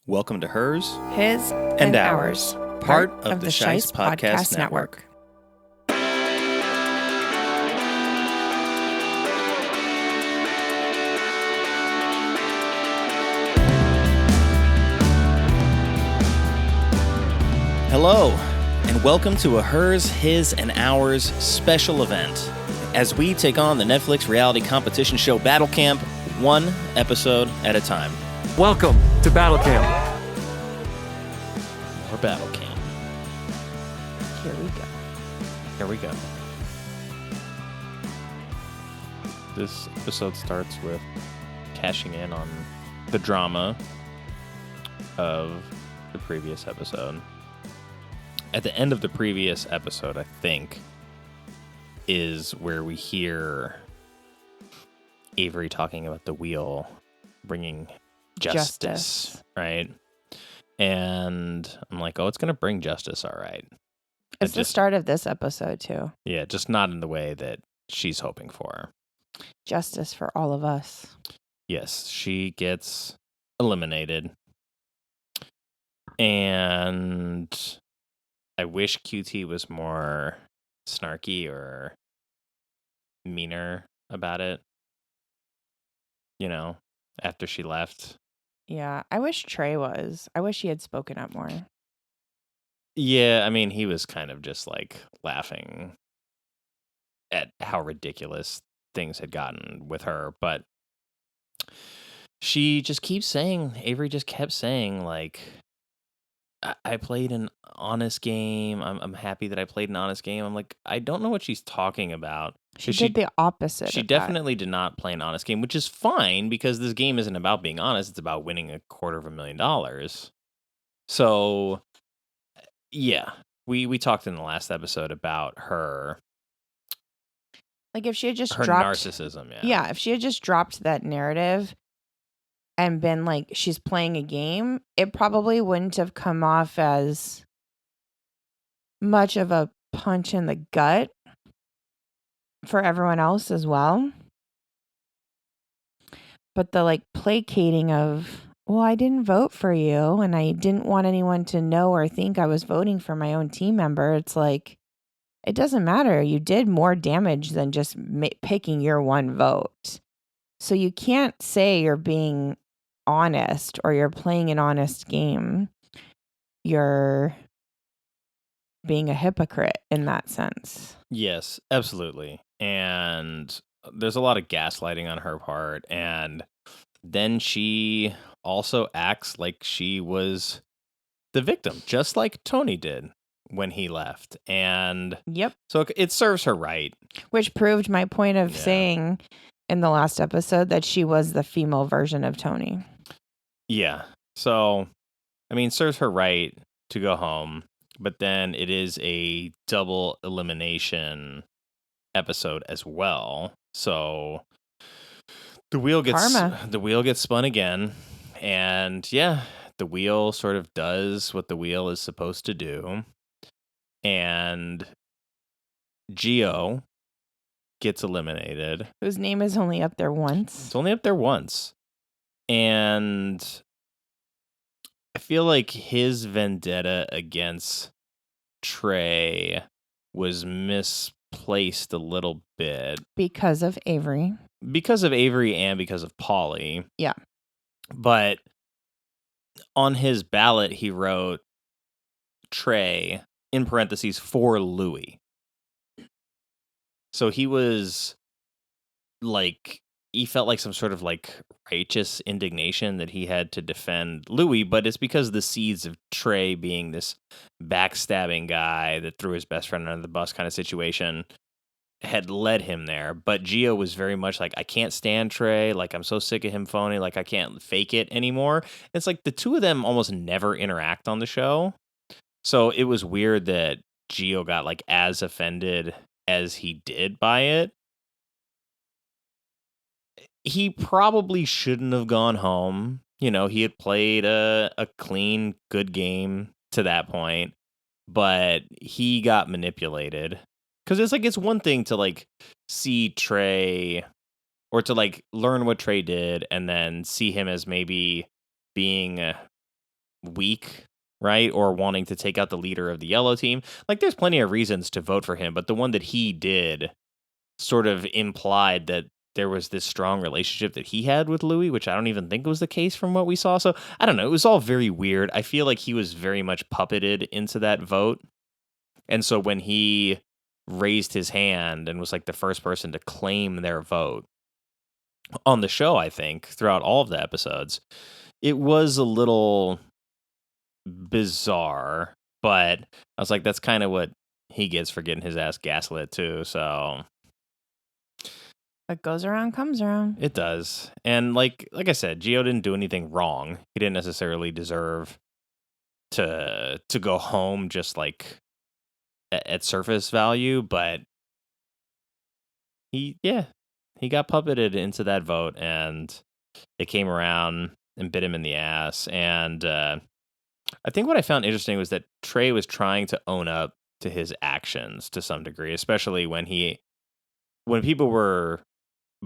Welcome to Hers His and Ours, part of the Shice Podcast Network. Hello, and welcome to a Hers, His, and Ours special event as we take on the Netflix reality competition show Battle Camp, one episode at a time. Welcome to Battle Camp. Or Battle Camp. Here we go. Here we go. This episode starts with Cashing in on the drama of the previous episode. At the end of the previous episode, I think, is where we hear Avery talking about the wheel bringing justice. Right? And I'm like, oh, it's going to bring justice, all right. It's the start of this episode, too. Yeah, just not in the way that she's hoping for. Justice for all of us. Yes, she gets eliminated. And I wish QT was more snarky or meaner about it. You know, after she left. Yeah, I wish Trey was. I wish he had spoken up more. Yeah, I mean, he was kind of just like laughing at how ridiculous things had gotten with her. But she just keeps saying, Avery just kept saying, like, I played an honest game. I'm happy that I played an honest game. I'm like, I don't know what she's talking about. She did the opposite. She definitely did not play an honest game, which is fine because this game isn't about being honest. It's about winning $250,000. So, yeah, we talked in the last episode about her. Like if she had just her dropped narcissism. Yeah, if she had just dropped that narrative and been like, she's playing a game, it probably wouldn't have come off as much of a punch in the gut for everyone else as well. But the like placating of, well, I didn't vote for you and I didn't want anyone to know or think I was voting for my own team member. It's like, it doesn't matter. You did more damage than just picking your one vote. So you can't say you're being honest or you're playing an honest game. You're being a hypocrite in that sense. Yes, absolutely. And there's a lot of gaslighting on her part. And then she also acts like she was the victim, just like Tony did when he left. And yep. So it serves her right. Which proved my point of saying in the last episode that she was the female version of Tony. Yeah. So, I mean, serves her right to go home. But then it is a double elimination episode as well. So the wheel gets spun again. And yeah, the wheel sort of does what the wheel is supposed to do. And Gio gets eliminated. Whose name is only up there once. It's only up there once. And I feel like his vendetta against Trey was misplaced a little bit. Because of Avery. Because of Avery and because of Polly. Yeah. But on his ballot, he wrote Trey, in parentheses, for Louis. So he was like, he felt like some sort of like righteous indignation that he had to defend Louis, but it's because the seeds of Trey being this backstabbing guy that threw his best friend under the bus kind of situation had led him there. But Gio was very much like, I can't stand Trey. Like, I'm so sick of him phony. Like, I can't fake it anymore. It's like the two of them almost never interact on the show. So it was weird that Gio got like as offended as he did by it. He probably shouldn't have gone home. You know, he had played a clean, good game to that point, but he got manipulated. Because it's like, it's one thing to like see Trey or to like learn what Trey did and then see him as maybe being weak, right? Or wanting to take out the leader of the yellow team. Like, there's plenty of reasons to vote for him, but the one that he did sort of implied that there was this strong relationship that he had with Louis, which I don't even think was the case from what we saw. So I don't know. It was all very weird. I feel like he was very much puppeted into that vote. And so when he raised his hand and was like the first person to claim their vote on the show, I think, throughout all of the episodes, it was a little bizarre, but I was like, that's kind of what he gets for getting his ass gaslit too. So What goes around comes around. it does. And like I said, Gio didn't do anything wrong. He didn't necessarily deserve to go home just like at surface value, but he got puppeted into that vote, and it came around and bit him in the ass. And I think what I found interesting was that Trey was trying to own up to his actions to some degree, especially when people were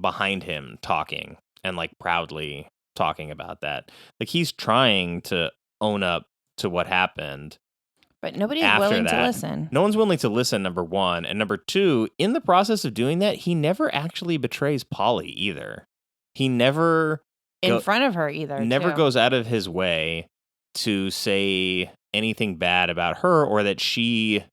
behind him talking and like proudly talking about that. Like, he's trying to own up to what happened. But nobody's After willing that, to listen. No one's willing to listen, number one. And number two, in the process of doing that, he never actually betrays Polly either. He never In front of her either. never too. goes out of his way to say anything bad about her, or that she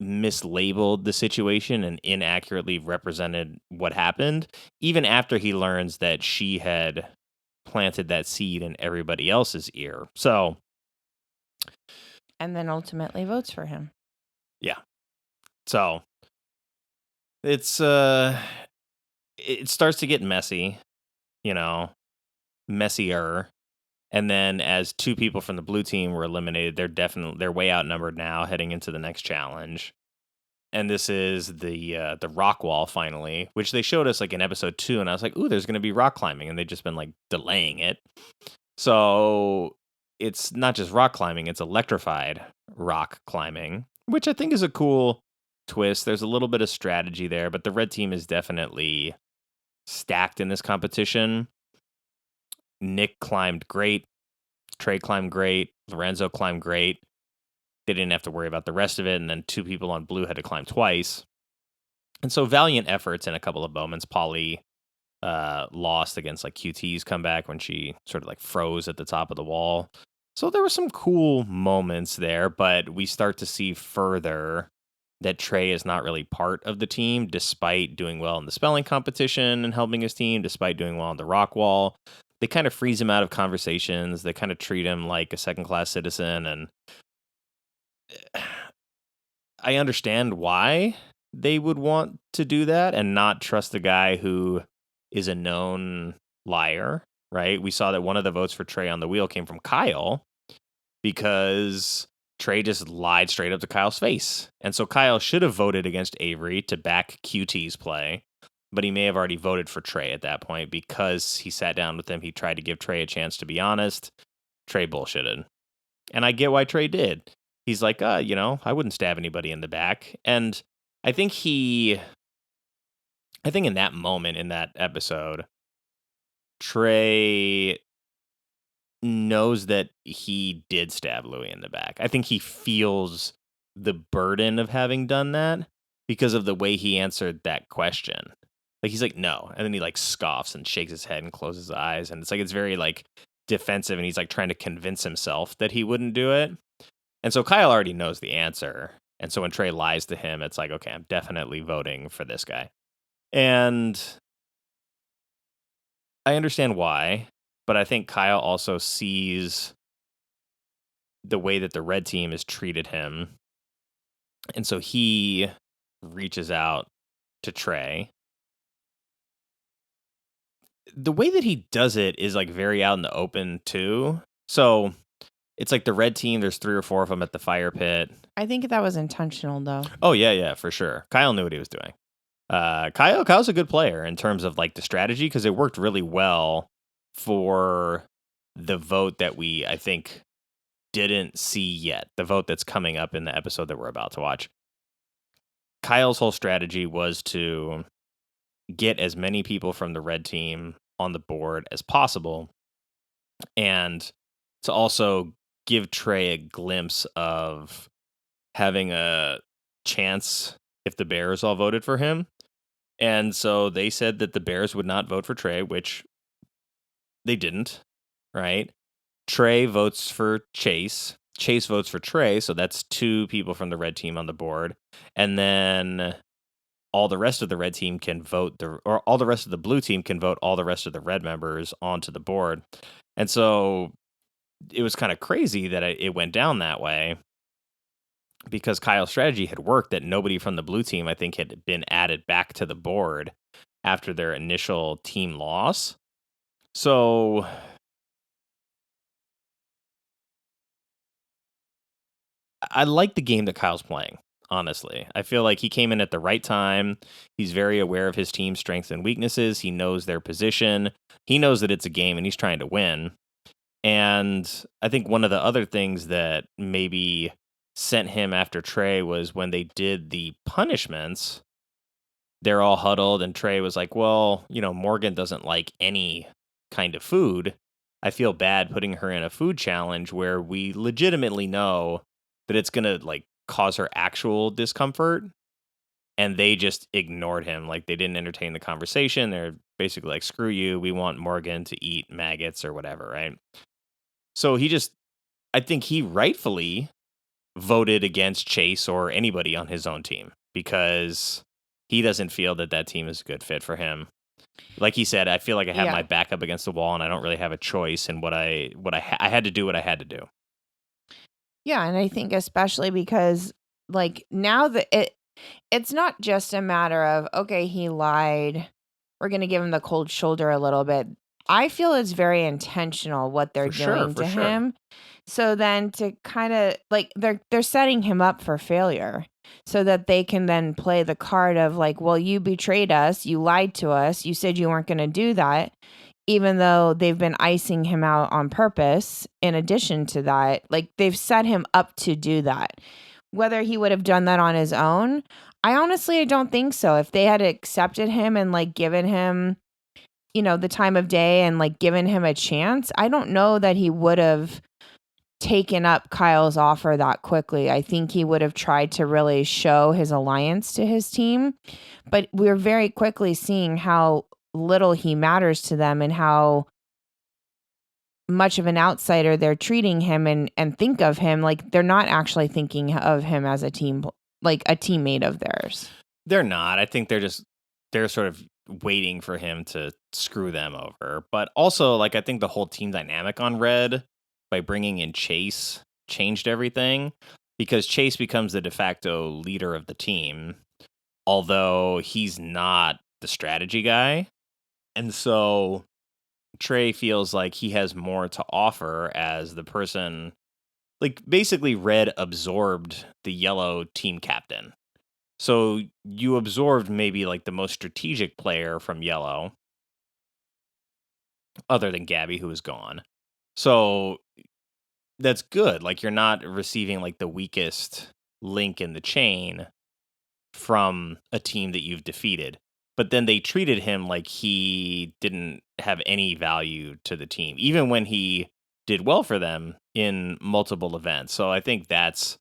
mislabeled the situation and inaccurately represented what happened, even after he learns that she had planted that seed in everybody else's ear. So, And then ultimately votes for him. yeah. So it's it starts to get messy, messier. And then as two people from the blue team were eliminated, they're way outnumbered now heading into the next challenge. And this is the rock wall finally, which they showed us like in episode 2, and I was like, ooh, there's going to be rock climbing, and they've just been like delaying it. So it's not just rock climbing, it's electrified rock climbing, which I think is a cool twist. There's a little bit of strategy there, but the red team is definitely stacked in this competition. Nick climbed great. Trey climbed great. Lorenzo climbed great. They didn't have to worry about the rest of it, and then two people on blue had to climb twice. And so valiant efforts in a couple of moments. Polly lost against like QT's comeback when she sort of like froze at the top of the wall. So there were some cool moments there, but we start to see further that Trey is not really part of the team, despite doing well in the spelling competition and helping his team, despite doing well on the rock wall. They kind of freeze him out of conversations. They kind of treat him like a second-class citizen, and I understand why they would want to do that and not trust a guy who is a known liar, right? We saw that one of the votes for Trey on the wheel came from Kyle because Trey just lied straight up to Kyle's face. And so Kyle should have voted against Avery to back QT's play, but he may have already voted for Trey at that point because he sat down with him. He tried to give Trey a chance to be honest. Trey bullshitted. And I get why Trey did. He's like, I wouldn't stab anybody in the back. And I think in that moment in that episode, Trey knows that he did stab Louis in the back. I think he feels the burden of having done that because of the way he answered that question. Like, he's like, no. And then he like scoffs and shakes his head and closes his eyes. And it's like, it's very like defensive. And he's like trying to convince himself that he wouldn't do it. And so Kyle already knows the answer. And so when Trey lies to him, it's like, okay, I'm definitely voting for this guy. And I understand why, but I think Kyle also sees the way that the red team has treated him. And so he reaches out to Trey. The way that he does it is like very out in the open too. So it's like the red team, there's 3 or 4 of them at the fire pit. I think that was intentional, though. Oh, yeah, for sure. Kyle knew what he was doing. Kyle's a good player in terms of like the strategy because it worked really well for the vote that we, I think, didn't see yet. The vote that's coming up in the episode that we're about to watch. Kyle's whole strategy was to get as many people from the red team on the board as possible. And to also give Trey a glimpse of having a chance if the Bears all voted for him. And so they said that the Bears would not vote for Trey, which they didn't, right? Trey votes for Chase. Chase votes for Trey, so that's 2 people from the red team on the board. And then all the rest of the red team can vote or all the rest of the blue team can vote all the rest of the red members onto the board. And so it was kind of crazy that it went down that way because Kyle's strategy had worked, that nobody from the blue team, I think, had been added back to the board after their initial team loss. So I like the game that Kyle's playing, honestly. I feel like he came in at the right time. He's very aware of his team's strengths and weaknesses. He knows their position. He knows that it's a game and he's trying to win. And I think one of the other things that maybe sent him after Trey was when they did the punishments, they're all huddled and Trey was like, well, Morgan doesn't like any kind of food. I feel bad putting her in a food challenge where we legitimately know that it's going to like cause her actual discomfort. And they just ignored him. Like they didn't entertain the conversation. They're basically like, screw you. We want Morgan to eat maggots or whatever, right? So I think he rightfully voted against Chase or anybody on his own team because he doesn't feel that team is a good fit for him. Like he said, I feel like I have my back up against the wall and I don't really have a choice in I had to do what I had to do. Yeah, and I think especially because like now that it's not just a matter of, okay, he lied, we're going to give him the cold shoulder a little bit. I feel it's very intentional what they're doing to him. So then to kind of like they're setting him up for failure so that they can then play the card of like, well, you betrayed us, you lied to us, you said you weren't going to do that, even though they've been icing him out on purpose. In addition to that, like they've set him up to do that. Whether he would have done that on his own, I don't think so. If they had accepted him and like given him, the time of day and like given him a chance, I don't know that he would have taken up Kyle's offer that quickly. I think he would have tried to really show his alliance to his team. But we're very quickly seeing how little he matters to them and how much of an outsider they're treating him and think of him. Like they're not actually thinking of him as a team, like a teammate of theirs. They're not. I think they're sort of waiting for him to screw them over. But also, like, I think the whole team dynamic on Red by bringing in Chase changed everything because Chase becomes the de facto leader of the team, although he's not the strategy guy. And so Trey feels like he has more to offer as the person, like basically Red absorbed the yellow team captain. So you absorbed maybe like the most strategic player from yellow, other than Gabby, who is gone. So that's good. Like you're not receiving like the weakest link in the chain from a team that you've defeated. But then they treated him like he didn't have any value to the team, even when he did well for them in multiple events. So I think that's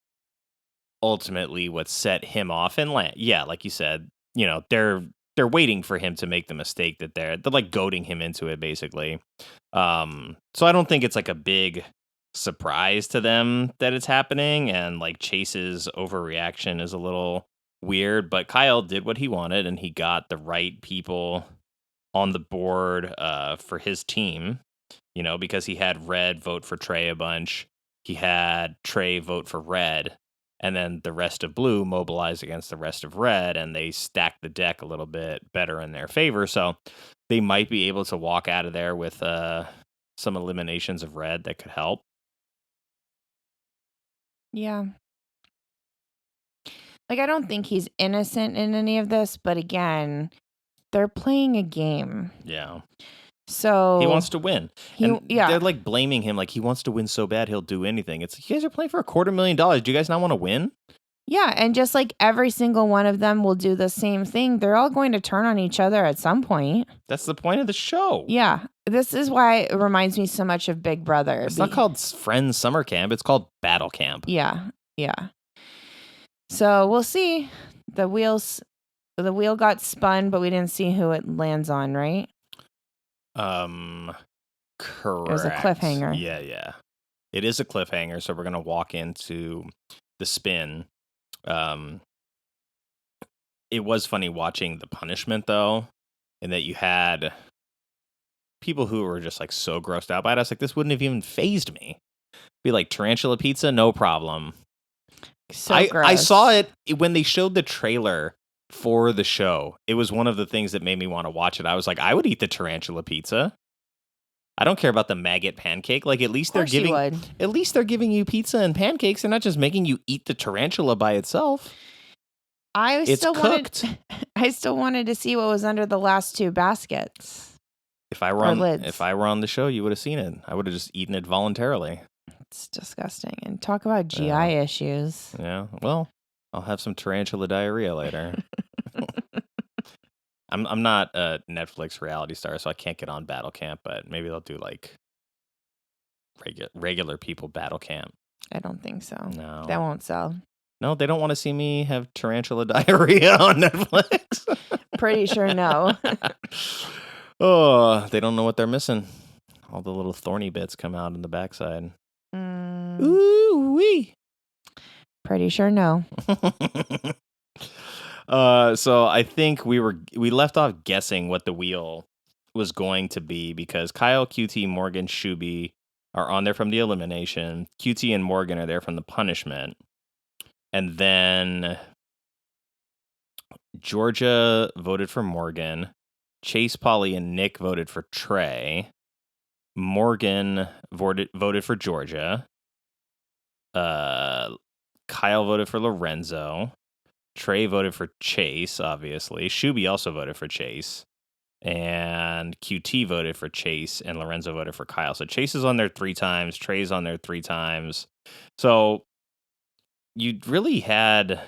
ultimately what set him off and land. Yeah, like you said, they're waiting for him to make the mistake that they're like goading him into it basically. So I don't think it's like a big surprise to them that it's happening, and like Chase's overreaction is a little weird, but Kyle did what he wanted and he got the right people on the board for his team, because he had Red vote for Trey a bunch. He had Trey vote for Red, and then the rest of Blue mobilized against the rest of Red, and they stacked the deck a little bit better in their favor. So they might be able to walk out of there with some eliminations of Red that could help. Yeah. Like, I don't think he's innocent in any of this, but again, they're playing a game. Yeah. So he wants to win. They're like blaming him like he wants to win so bad he'll do anything. It's like, you guys are playing for $250,000. Do you guys not want to win? Yeah, and just like every single one of them will do the same thing, they're all going to turn on each other at some point. That's the point of the show. Yeah, this is why it reminds me so much of Big Brother. It's not called Friends Summer Camp. It's called Battle Camp. Yeah. So we'll see. The wheel got spun, but we didn't see who it lands on, right? Correct. It was a cliffhanger. Yeah. It is a cliffhanger, so we're gonna walk into the spin. It was funny watching the punishment though, in that you had people who were just like so grossed out by it. I was like, this wouldn't have even phased me. Be like tarantula pizza, no problem. So gross. I saw it when they showed the trailer for the show. It was one of the things that made me want to watch it. I was like, I would eat the tarantula pizza. I don't care about the maggot pancake. Like at least they're giving you pizza and pancakes. They're not just making you eat the tarantula by itself. It's cooked. I still wanted to see what was under the last two baskets. If I were on the show, you would have seen it. I would have just eaten it voluntarily. It's disgusting. And talk about GI issues. Yeah. Well, I'll have some tarantula diarrhea later. I'm not a Netflix reality star, so I can't get on Battle Camp, but maybe they'll do like regular people Battle Camp. I don't think so. No. That won't sell. No, they don't want to see me have tarantula diarrhea on Netflix. Pretty sure no. Oh, they don't know what they're missing. All the little thorny bits come out in the backside. Ooh wee. Pretty sure no. So I think we left off guessing what the wheel was going to be because Kyle, QT, Morgan, Shuby are on there from the elimination. QT and Morgan are there from the punishment. And then Georgia voted for Morgan. Chase, Polly, and Nick voted for Trey. Morgan voted for Georgia. Kyle voted for Lorenzo. Trey voted for Chase, obviously. Shuby also voted for Chase. And QT voted for Chase, and Lorenzo voted for Kyle. So Chase is on there 3 times. Trey's on there 3 times. So you really had,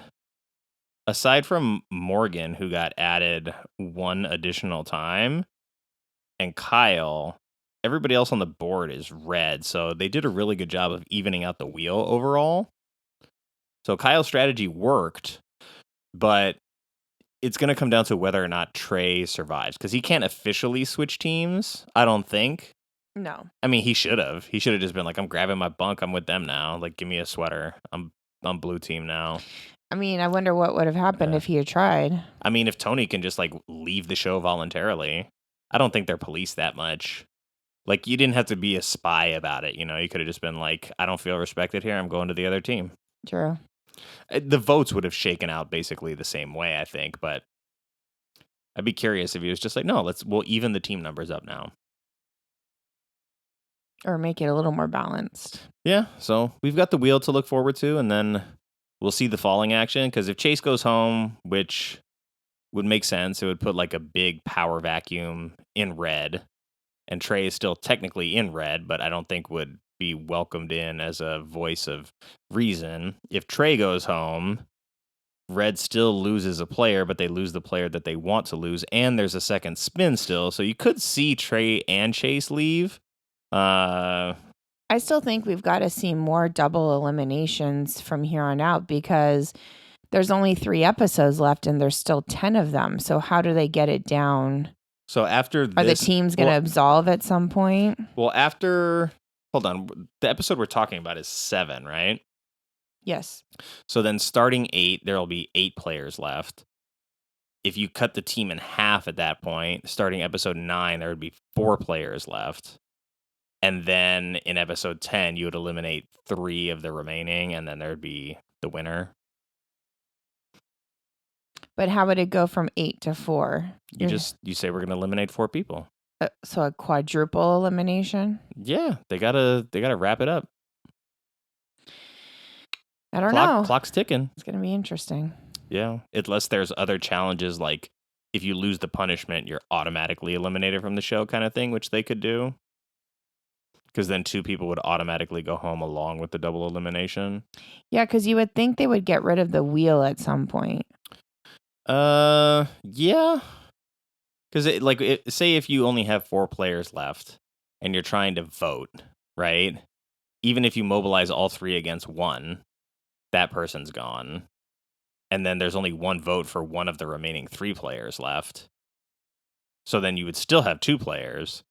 aside from Morgan, who got added 1 additional time, and Kyle, everybody else on the board is red. So they did a really good job of evening out the wheel overall. So Kyle's strategy worked, but it's going to come down to whether or not Trey survives, because he can't officially switch teams, I don't think. No. I mean, he should have. He should have just been like, I'm grabbing my bunk. I'm with them now. Like, give me a sweater. I'm blue team now. I mean, I wonder what would have happened if he had tried. I mean, if Tony can just, like, leave the show voluntarily, I don't think they're policed that much. Like, you didn't have to be a spy about it, you know? You could have just been like, I don't feel respected here. I'm going to the other team. True. The votes would have shaken out basically the same way, I think, but I'd be curious if he was just like, no, we'll even the team numbers up now. Or make it a little more balanced. Yeah, so we've got the wheel to look forward to, and then we'll see the falling action, because if Chase goes home, which would make sense, it would put like a big power vacuum in red, and Trey is still technically in red, but I don't think would be welcomed in as a voice of reason. If Trey goes home, red still loses a player, but they lose the player that they want to lose, and there's a second spin still, so you could see Trey and Chase leave. I still think we've got to see more double eliminations from here on out, because there's only 3 episodes left and there's still 10 of them. So how do they get it down? So after this, are the teams going to absolve at some point? Well, hold on, the episode we're talking about is 7, right? Yes. So then starting 8, there'll be 8 players left. If you cut the team in half at that point, starting episode 9, there would be 4 players left. And then in episode 10, you would eliminate 3 of the remaining, and then there'd be the winner. But how would it go from 8 to 4? You say we're going to eliminate 4 people. So a quadruple elimination? Yeah, they gotta wrap it up. I don't know. Clock's ticking. It's going to be interesting. Yeah, unless there's other challenges, like if you lose the punishment, you're automatically eliminated from the show kind of thing, which they could do. Because then 2 people would automatically go home along with the double elimination. Yeah, because you would think they would get rid of the wheel at some point. Yeah. Because say if you only have 4 players left and you're trying to vote, right? Even if you mobilize all 3 against 1, that person's gone. And then there's only 1 vote for one of the remaining 3 players left. So then you would still have 2 players.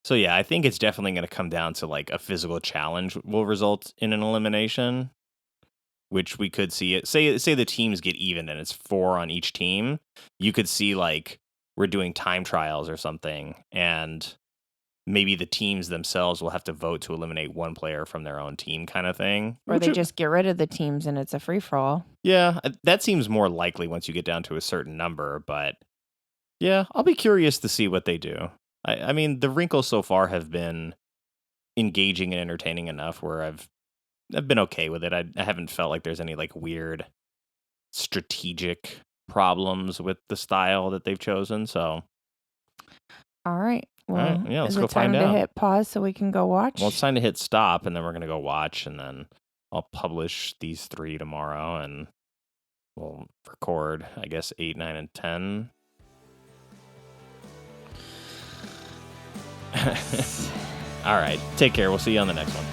So yeah, I think it's definitely going to come down to like a physical challenge will result in an elimination, which we could see it. Say the teams get even and it's 4 on each team. You could see like we're doing time trials or something, and maybe the teams themselves will have to vote to eliminate 1 player from their own team kind of thing. Or they just get rid of the teams and it's a free-for-all. Yeah, that seems more likely once you get down to a certain number, but yeah, I'll be curious to see what they do. I mean, the wrinkles so far have been engaging and entertaining enough where I've been okay with it. I haven't felt like there's any like weird strategic problems with the style that they've chosen. So, all right. Well, all right, yeah, let's is go it time find to out. hit pause so we can go watch? Well, it's time to hit stop, and then we're gonna go watch, and then I'll publish these 3 tomorrow, and we'll record, I guess, 8, 9, and 10. All right. Take care. We'll see you on the next one.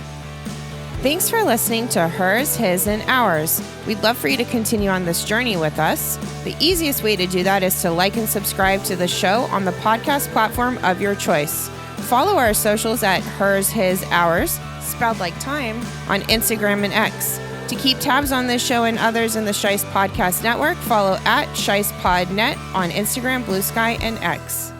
Thanks for listening to Hers, His, and Ours. We'd love for you to continue on this journey with us. The easiest way to do that is to like and subscribe to the show on the podcast platform of your choice. Follow our socials at Hers, His, Ours, spelled like time, on Instagram and X. To keep tabs on this show and others in the Shice Podcast Network, follow at ShicePodNet on Instagram, Blue Sky, and X.